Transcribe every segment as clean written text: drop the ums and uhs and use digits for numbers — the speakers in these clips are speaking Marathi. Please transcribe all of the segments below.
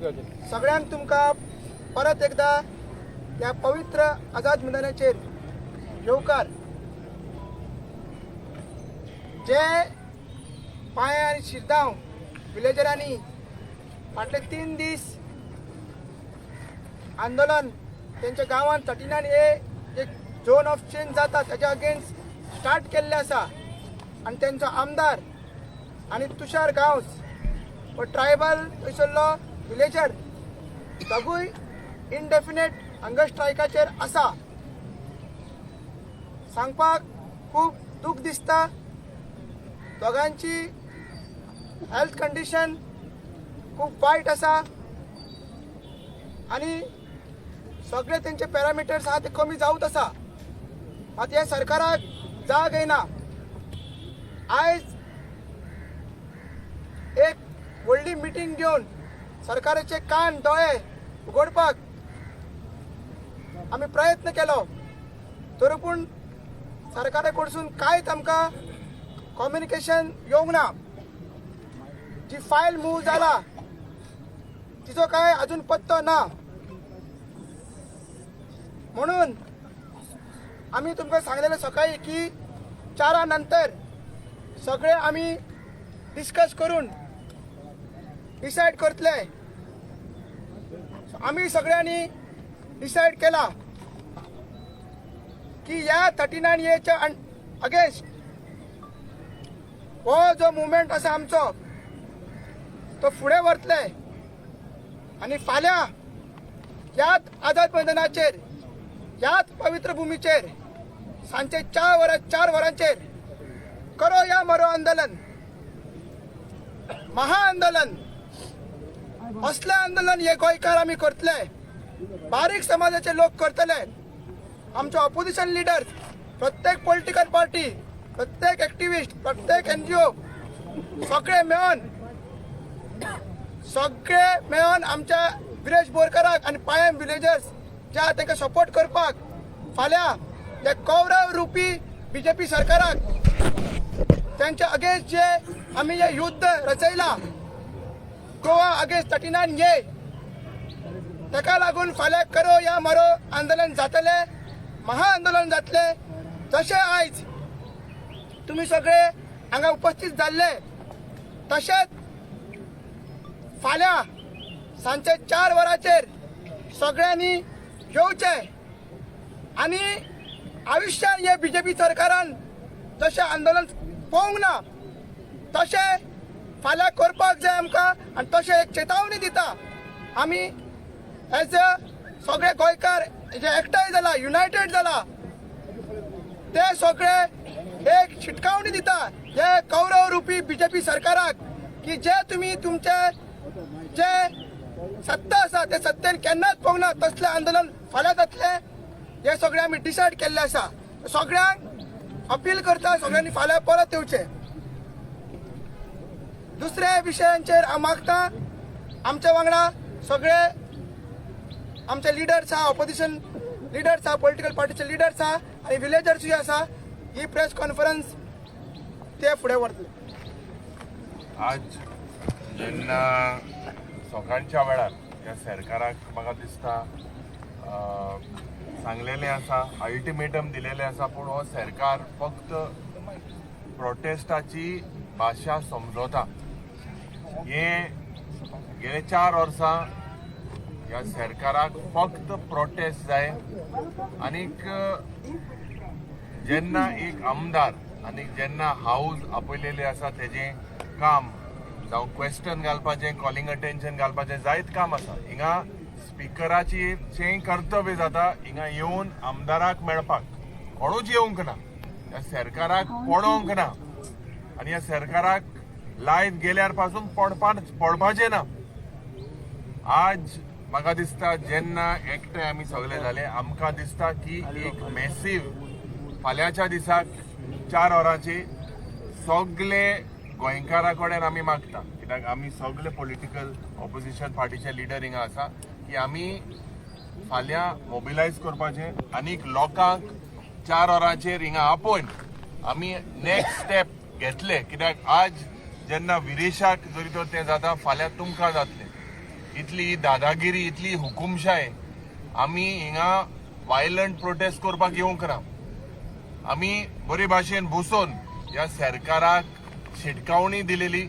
सगळ्यांक तुमकां परत एकदा ह्या पवित्र आझाद मैदानाचेर येवकार. जे पांय आनी शिरगांव विलेजरांनी फाटले 3 दीस आंदोलन तेंच्या गांवांत 39A एक झोन ऑफ चेंज जाता ताच्या अगेन्स्ट स्टार्ट केल्ले आसा आनी तेंचो आमदार आनी तुषार गांवस व ट्रायबल थंयसरलो विलेजर दोगूय इनडेफिनेट हंगर स्ट्रायकाचेर आसा. सांगपाक खूब दूख दिसता. दोगांची हेल्थ कंडिशन खूब वायट आसा आनी सगळे तेंचे पॅरामिटर्स आहा ते कमी जावत आसा. मात ह्या सरकाराक जाग येना. आयज एक व्हडली मिटींग घेवन सरकाराचे कान दोळे उगडपाक आमी प्रयत्न केलो, तरी पूण सरकारा कडसून कांयच आमकां कम्युनिकेशन येवंक ना. जी फायल मूव जाला तिचो काय अजून पत्तो ना. म्हणून आमी तुमकां सांगलेलें सकाळी की 4 नंतर सगळे आमी डिस्कस करून डिसायड करतले. आमी सगळ्यांनी डिसायड केला की ह्या 39A अगेन्स्ट हो जो मुवमेंट आसा आमचो तो फुडें व्हरतले आनी फाल्यां ह्याच आझाद मैदानाचेर ह्याच पवित्र भुमीचेर सांजचे 4 वरांचेर करो या मरो आंदोलन, महाआंदोलन. असले आंदोलन हे गोंयकार आमी करतले. बारीक समाजाचे लोक करतले. आमचे ऑपोजिशन लिडर्स, प्रत्येक पॉलिटिकल पार्टी, प्रत्येक एक्टिविस्ट, प्रत्येक NGO सगळे मेळोन आमच्या विरेश बोरकाराक आनी पायम विलेजर्स जे आहा तांकां सपोर्ट करपाक फाल्यां हे कौरव रुपी BJP सरकाराक त्यांच्या अगेन्स्ट जे आमी हे युद्ध रचयला गोवा अगेन्स्ट 39A ताका लागून फाल्यां करो या मरो आंदोलन जातले, महाआंदोलन जातले. जशें आयज तुम्ही सगळे हांगा उपस्थित जाल्ले तशेंच फाल्यां सांजचे 4 वरांचेर सगळ्यांनी येवचे आनी आयुश्यान हे BJP सरकारान जशें आंदोलन पळोवंक ना तशें फाल्यां करपाक जाय आमकां. आनी तशें एक चेतावणी दिता आमी एज अ सगळे गोंयकार जे एकठांय जाला, युनायटेड जाला, ते सगळे एक शिटकावणी दिता हे कौरव रुपी BJP सरकाराक की जे तुम्ही तुमचे जे सत्ता आसा ते सत्तेन केन्नाच पळोवंक ना तसले आंदोलन फाल्यां जातले. हे सगळे आमी डिसायड केल्ले आसा. सगळ्यांक अपील करता सगळ्यांनी फाल्यां परत येवचे. दुसऱ्या विशयांचेर हांव मागता आमच्या वांगडा सगळे आमचे लिडर्स आहा, ऑपोजिशन लिडर्स आहा, पॉलिटिकल पार्टीचे लिडर्स आहा आनी विलेजर्सूय आसा. ही प्रेस कॉन्फरन्स ते फुडें व्हरतले. आज जेन्ना सकाळच्या वेळार ह्या सरकाराक म्हाका दिसता सांगलेलें आसा, अल्टिमेटम दिलेलें आसा, पूण हो सरकार फक्त प्रोटेस्टाची भाशा समजता. हे गेले 4 वर्सां ह्या सरकाराक फक्त प्रोटेस्ट जाय. आनीक जेन्ना एक आमदार आनी जेन्ना हाऊस आपयलेले आसा तेजें काम जावं क्वेश्चन घालपाचें, कॉलिंग अटेन्शन घालपाचें जायत काम आसा. हिंगा स्पिकराचें कर्तव्य जाता हिंगा येवन आमदाराक मेळपाक. कोणूच येवंक ना, ह्या सरकाराक पडोवंक ना आनी ह्या सरकाराक लायत गेल्यार पासून पडपाचें ना. आज म्हाका दिसता जेन्ना एकठांय आमी सगळे जाले आमकां दिसता की एक मॅसीव फाल्यांच्या दिसाक 4 वरांची सगळे गोंयकारा कडेन आमी मागता, कित्याक आमी सगळे पॉलिटिकल ऑपोजिशन पार्टीचे लिडर हिंगा आसा, की आमी फाल्यां मोबिलायज करपाचें आनीक लोकांक 4 वरांचेर हिंगा आपोवन आमी नेक्स्ट स्टेप घेतले. कित्याक आज जेन्ना विरेशाक जरी तर तें जाता फाल्यां तुमकां जातलें. इतली दादागिरी इतली हुकुमशाय आमी हिंगा वायलंट प्रोटेस्ट करपाक येवंक ना. आमी बरे भाशेन बसून ह्या सरकाराक शिटकावणी दिलेली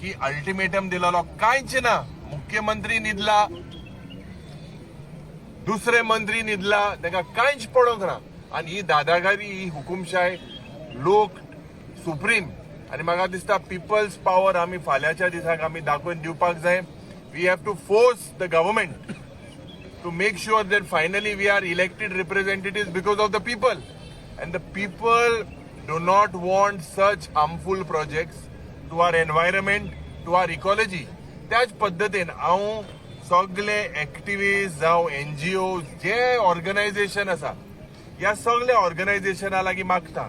की अल्टिमेटम दिलेलो कांयच ना. मुख्यमंत्री न्हिदला, दुसरे मंत्री न्हिदला, ताका कांयच पडोंक ना. आनी ही दादागिरी ही हुकुमशाय लोक सुप्रीम आनी म्हाका दिसता पिपल्स पावर आमी फाल्यांच्या दिसाक आमी दाखोवन दिवपाक जाय. We have to force the government to make sure that finally we are elected representatives because of the people, and the people do not want such harmful projects to our environment, to our ecology. त्याच पद्धतीन हांव सगळे एक्टिविस्ट जावं NGO जे ऑर्गनायझेशन आसा ह्या सगळ्या ऑर्गनायझेशना लागीं मागता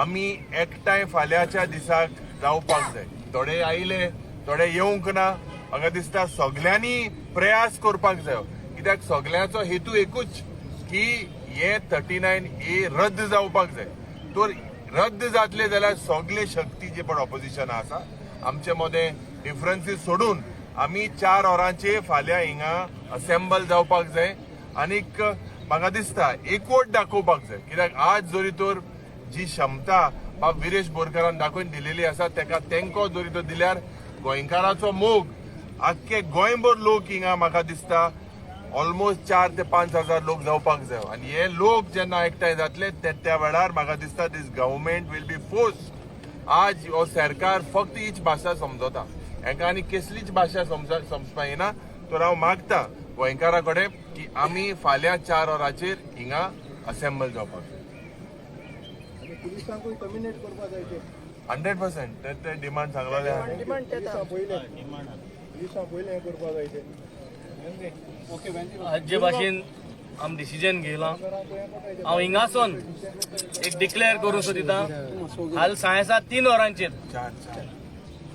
आमी एकठांय फाल्यांच्या दिसाक जावपाक जाय. थोडे आयले, थोडे येवंक ना. म्हाका दिसता सगळ्यांनी प्रयास करपाक जाय, कित्याक सगळ्यांचो हेतू एकूच की हे 39A रद्द जावपाक जाय. तर रद्द जातले जाल्यार सगळे शक्ती जे पण ऑपोजिशन आसा आमचे मदें डिफरन्सीस सोडून आमी 4 वरांचेर फाल्यां हिंगा असेंबल जावपाक जाय. आनीक म्हाका दिसता एकवट दाखोवपाक जाय, कित्याक आज जोरी तर जी क्षमता बाब विरेश बोरकारान दाखोवन दिलेली आसा तेका तेंको जोरी तर दिल्यार गोंयकाराचो मोग आख्खे गोंयभर लोक हिंगा म्हाका दिसता ऑलमोस्ट 4 ते 5 हजार लोक जावपाक जाय. आनी हे लोक जेन्ना एकठांय जातले त्या वेळार म्हाका दिसता दिस गव्हर्मेंट वील बी फोर्स. आज हो सरकार फक्त हीच भाशा समजता, हेका आनी कसलीच भाशा समजपाक येना. तर हांव मागता गोंयकारा कडेन की आमी फाल्यां 4 वरांचेर हिंगा असेंबल जावपाक जाय. 100% ते डिमांड सांगलेले आज जे भाशेन आम डिसिजन घेयला हांव हिंगासून एक डिक्लेअर करूं सोदिता. हाल सांयसा 3 वरांचेर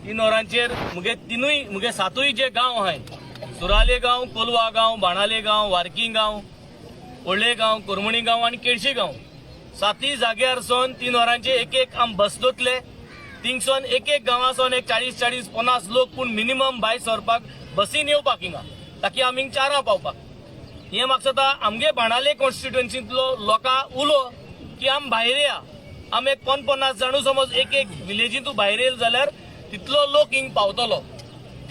3 वरांचेर मुगे 7 जे गांव आहाय, सुराले गांव, कोलवा गांव, बाणाले गांव, वारकी गांव, ओळ्ळे गांव, कोरमणी गांव आनी केळशी गांव 7 जाग्यार सोन 3 वरांचेर एक आम बस दोतले. थिंगसून एक गांवासून एक 40-50 लोक पूण मिनिमम भायर सरपाक बसीन येवपाक हिंगा, ताकी आमी 4 पावपाक. हे म्हाका दिसता आमगे बाणाले कॉन्स्टिट्युएन्सींतलो लोकां उलो की आम भायर या. आम एक 50 जाणू समज एक विलेजींतू भायर येयलो जाल्यार तितलो लोक हिंग पावतलो.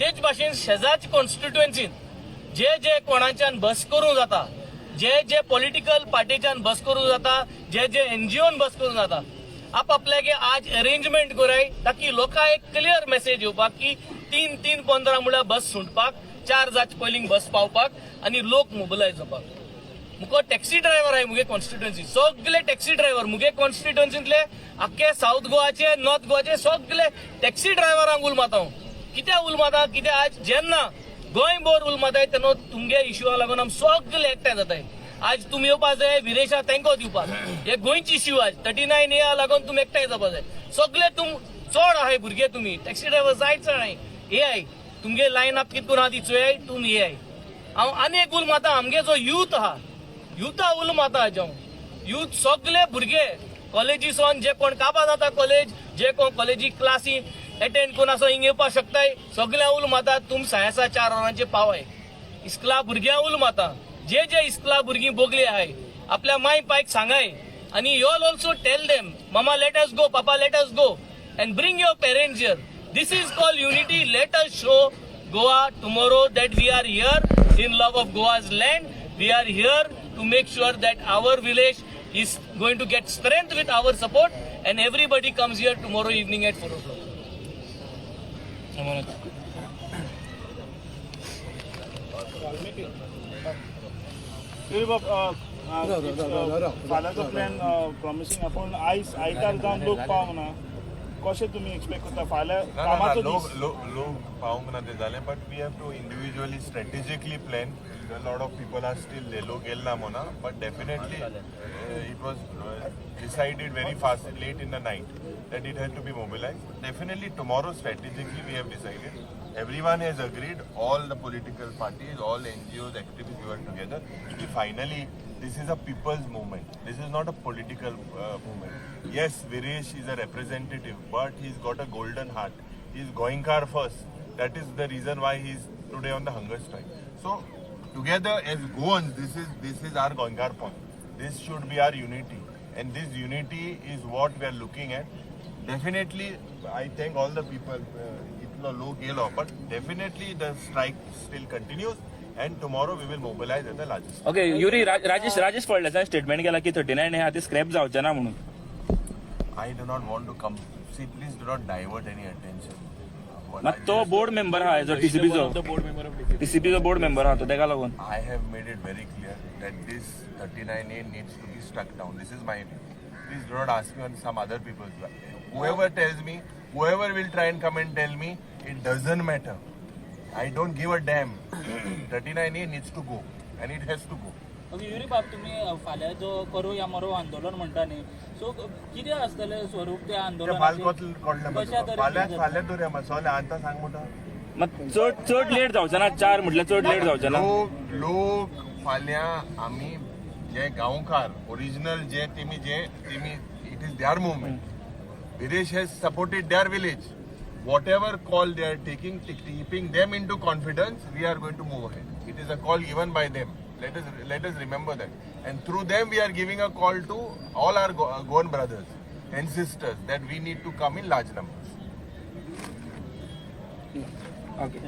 तेच भाशेन शेजारच्या कॉन्स्टिट्युएन्सींत जे कोणाच्यान बस करूं जाता, जे पॉलिटिकल पार्टीच्यान बस करूं जाता, जे NGOन बस करूं जाता, आपल्यागे आज अरेंजमेंट कराय ताकी लोकां एक क्लियर मेसेज येवपाक की 3-3-15 म्हळ्यार बस सुटपाक, 4 जाच पयलीं बस पावपाक आनी लोक मोबिलायज जावपाक. मुको टॅक्सी ड्रायव्हर आहे मुगे कॉन्स्टिट्युएन्सी, सगळे टॅक्सी ड्रायव्हर मुगे कॉन्स्टिट्युएन्सींतले आख्खे साऊथ गोवाचे, नॉर्थ गोवाचे सगळे टॅक्सी ड्रायव्हरांक उल माता. कित्याक उल माता? कित्याक आज जेन्ना गोंयभर उल माताय तेन्ना तुमगे इश्यूआ लागून आमी सगळे एकठांय जाताय. आज तुमी येवपा जाय विरेशा तेंको दिवपाक, हे गोंयची इश्यू आज 39A लागून तुमी एकठांय जावपा जाय. सगळे चड आहाय भुरगे, तुमी टॅक्सी ड्रायव्हर जायच नाही. हे आय तुमगे लायन अप कितून आहा ती चोय तुमी हे आय. हांव आनी एक उल माता, आमगे जो यूथ आहा युथा उल माता जावं यूथ सगळे भुरगे कॉलेजीसून जे कोण काबां जाता कॉलेज, जे कोण कॉलेजी क्लासी अटेंड करून असो हिंग येवपाक शकताय, सगळ्या उल माता तुम सायसा 4 वरांचेर पावाय. इस्कला भुरग्यां उल माता, जे इस्कला भुरगीं बोगली आहाय आपल्या माय पायक सांगाय आणि you all also tell them mama let us go, papa let us go and bring your parents here. This is called unity. Let us show Goa tomorrow that we are here in love of Goa's land. We are here to make sure that our village is going to get strength with our support and everybody comes here tomorrow evening at 4 o'clock. फाल्याचो प्लॅन प्रॉमिसिंग आपण आयज आयतार जावन लोक पावना, कशें तुमी एक्सपेक्ट करता फाल्यां कामाचो दीस? लोक पावंक ना ते जालें, but we have to individually strategically plan. Lot of people are still लोक येयले ना म्हणा, but definitely it was decided very fast, late in the night, that it had to be mobilized. Definitely tomorrow strategically we have decided. Everyone has agreed, all the political parties, all NGOs, activists, we were together. Finally, this is a people's movement. This is not a political movement. Yes, Viresh is a representative, but he's got a golden heart. He's Goinkar first. That is the reason why he's today on the hunger strike. So together as Goans, this is our Gonkar point. This should be our unity, and this unity is what we are looking at. Definitely, I thank all the people. Itlo low gelo, but definitely the strike still continues, and tomorrow we will mobilize at the largest. Okay Yuri Rajesh Phaldesai statement केला की 39 हे आधी स्क्रॅप जावचे ना म्हणून. I do not want to come. See, please do not divert any attention. What मग I तो just- बोर्ड मेंबर हा जो टीसीपीचो बोर्ड मेंबर हा तो तेका लागून. I have made it very clear that this 39A needs to be struck down. This is my view. Please do not ask me on some other people's view. Whoever tells me, whoever will try and come and tell me, it doesn't matter. I don't give a damn. 39A needs to go, and it has to go. Okay Yuri बाब तुम्ही फाल्यां जो करो या मरो आंदोलन म्हणटा न्ही सो कितें आसतलें स्वरूप त्या फाल्यां आंदोलनाचें फाल्यां दवरया मातसो आतां सांग म्हणटा. मग चड लेट जावचे ना 4 म्हटल्यार चड लेट जावचे ना. लोक फाल्यां आमी जे गांवकार ओरिजिनल जे तेमी it is there movement. Viresh has supported their village. Whatever call they are taking, keeping them into confidence, we are going to move ahead. It is a call given by them. Let us remember that. And through them, we are giving a call to all our Goan brothers and sisters that we need to come in large numbers. Okay.